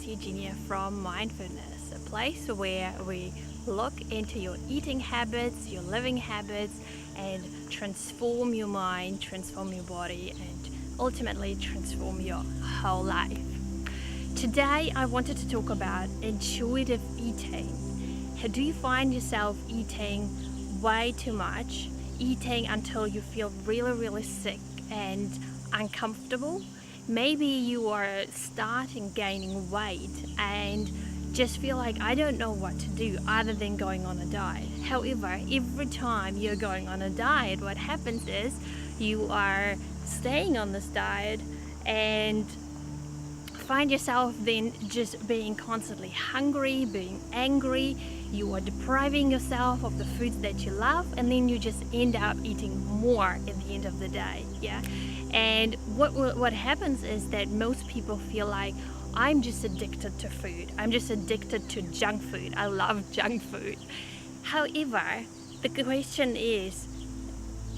Eugenia from Mindfulness, a place where we look into your eating habits, your living habits, and transform your mind, transform your body, and ultimately transform your whole life. Today, I wanted to talk about intuitive eating. How do you find yourself eating way too much, eating until you feel really sick and uncomfortable? Maybe you are starting gaining weight and just feel like I don't know what to do other than going on a diet. However, every time you're going on a diet, what happens is you are staying on this diet and find yourself then just being constantly hungry, being angry. You are depriving yourself of the foods that you love, and then you just end up eating more at the end of the day. And what happens is that most people feel like, I'm just addicted to food, I'm just addicted to junk food, I love junk food. However, the question is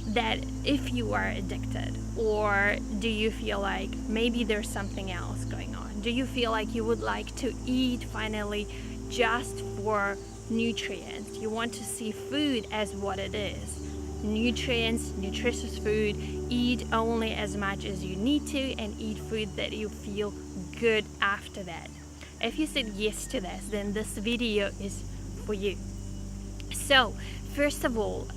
that if you are addicted, or do you feel like maybe there's something else going on? Do you feel like you would like to eat finally just for nutrients? You want to see food as what it is: nutrients, nutritious food. Eat only as much as you need to, and eat food that you feel good after that. If you said yes to this, then this video is for you. So first of all,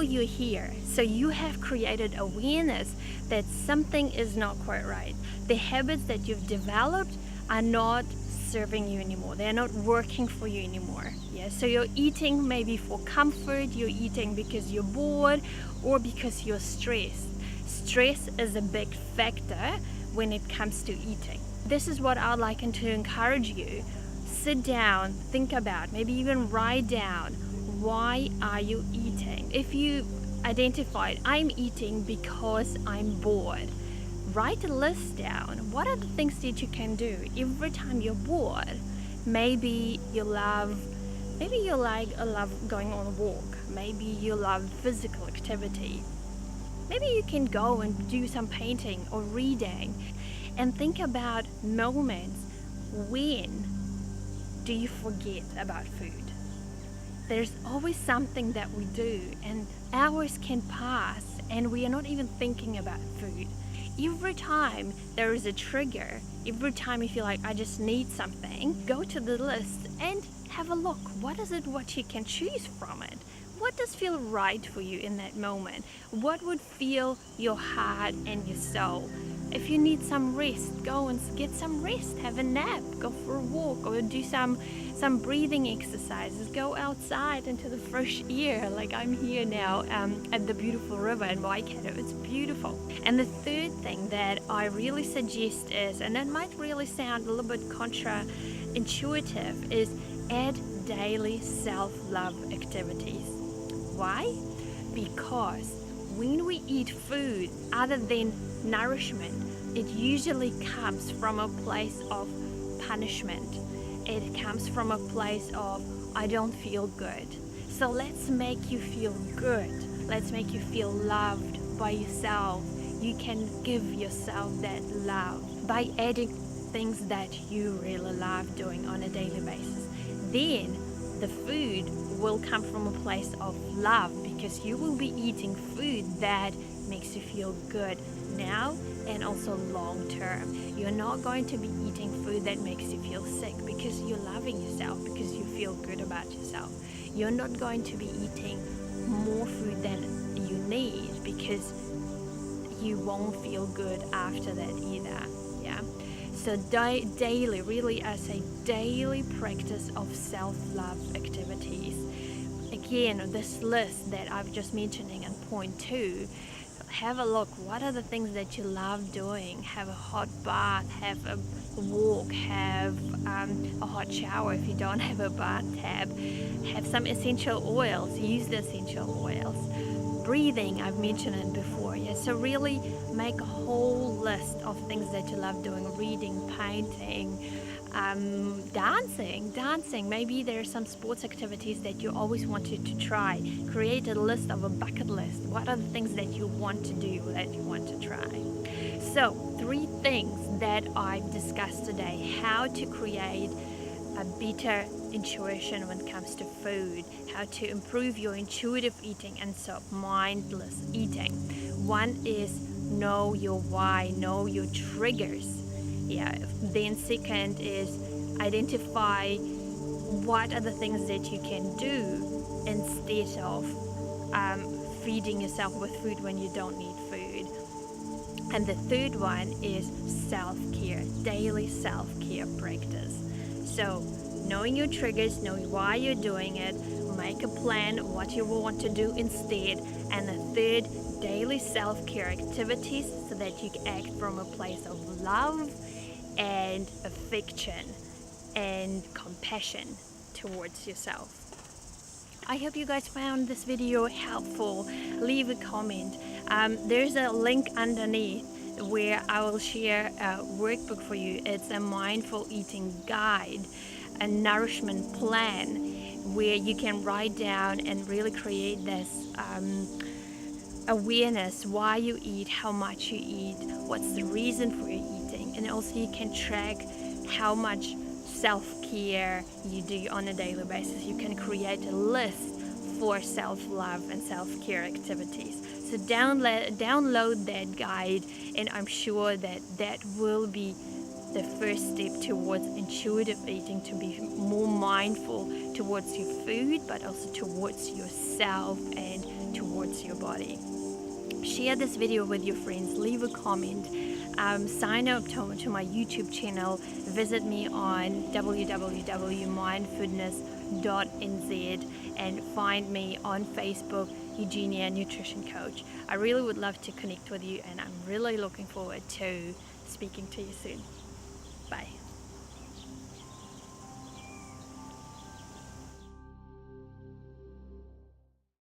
you're here, so you have created awareness that something is not quite right. The habits that you've developed are not serving you anymore. They're not working for you anymore. So you're eating maybe for comfort, you're eating because you're bored, or because you're stressed. Stress is a big factor when it comes to eating. This is what I'd like to encourage you. Sit down, think about, maybe even write down, why are you eating? If you identified, I'm eating because I'm bored, write a list down. What are the things that you can do every time you're bored? Maybe you love going on a walk. Maybe you love physical activity. Maybe you can go and do some painting or reading, and think about moments when do you forget about food. There's always something that we do, and hours can pass and we are not even thinking about food. Every time there is a trigger, every time you feel like I just need something, go to the list and have a look. What is it what you can choose from it? What does feel right for you in that moment? What would fill your heart and your soul? If you need some rest, go and get some rest. Have a nap, go for a walk, or do some breathing exercises. Go outside into the fresh air, like I'm here now at the beautiful river in Waikato. It's beautiful. And the third thing that I really suggest is, and it might really sound a little bit counterintuitive, is add daily self-love activities. Why? Because when we eat food other than nourishment, it usually comes from a place of punishment. It comes from a place of, I don't feel good. So let's make you feel good. Let's make you feel loved by yourself. You can give yourself that love by adding things that you really love doing on a daily basis. Then the food will come from a place of love, because you will be eating food that makes you feel good now and also long term. You're not going to be eating food that makes you feel sick, because you're loving yourself, because you feel good about yourself. You're not going to be eating more food than you need, because you won't feel good after that either. So daily, really as a daily practice of self-love activities. Again, this list that I've just mentioning in point 2, have a look. What are the things that you love doing? Have a hot bath, have a walk, have a hot shower if you don't have a bathtub, have some essential oils, use the essential oils. Breathing, I've mentioned it before. So really make a whole list of things that you love doing: reading, painting, dancing. Maybe there are some sports activities that you always wanted to try. Create a list of a bucket list. What are the things that you want to do, that you want to try? So 3 things that I've discussed today: how to create a better intuition when it comes to food, how to improve your intuitive eating and stop mindless eating. One is know your why, know your triggers. Yeah. Then second is identify what are the things that you can do instead of feeding yourself with food when you don't need food. And the third one is self-care, daily self-care practice. So knowing your triggers, knowing why you're doing it, make a plan what you will want to do instead. And the third, daily self-care activities so that you act from a place of love and affection and compassion towards yourself. I hope you guys found this video helpful. Leave a comment. There's a link underneath where I will share a workbook for you. It's a mindful eating guide, a nourishment plan, where you can write down and really create this awareness, why you eat, how much you eat, what's the reason for your eating, and also you can track how much self-care you do on a daily basis. You can create a list for self-love and self-care activities. So download that guide, and I'm sure that that will be the first step towards intuitive eating, to be more mindful towards your food, but also towards yourself and towards your body. Share this video with your friends, leave a comment, sign up to my YouTube channel, visit me on www.mindfulness.nz, and find me on Facebook, Eugenia Nutrition Coach. I really would love to connect with you, and I'm really looking forward to speaking to you soon. Bye.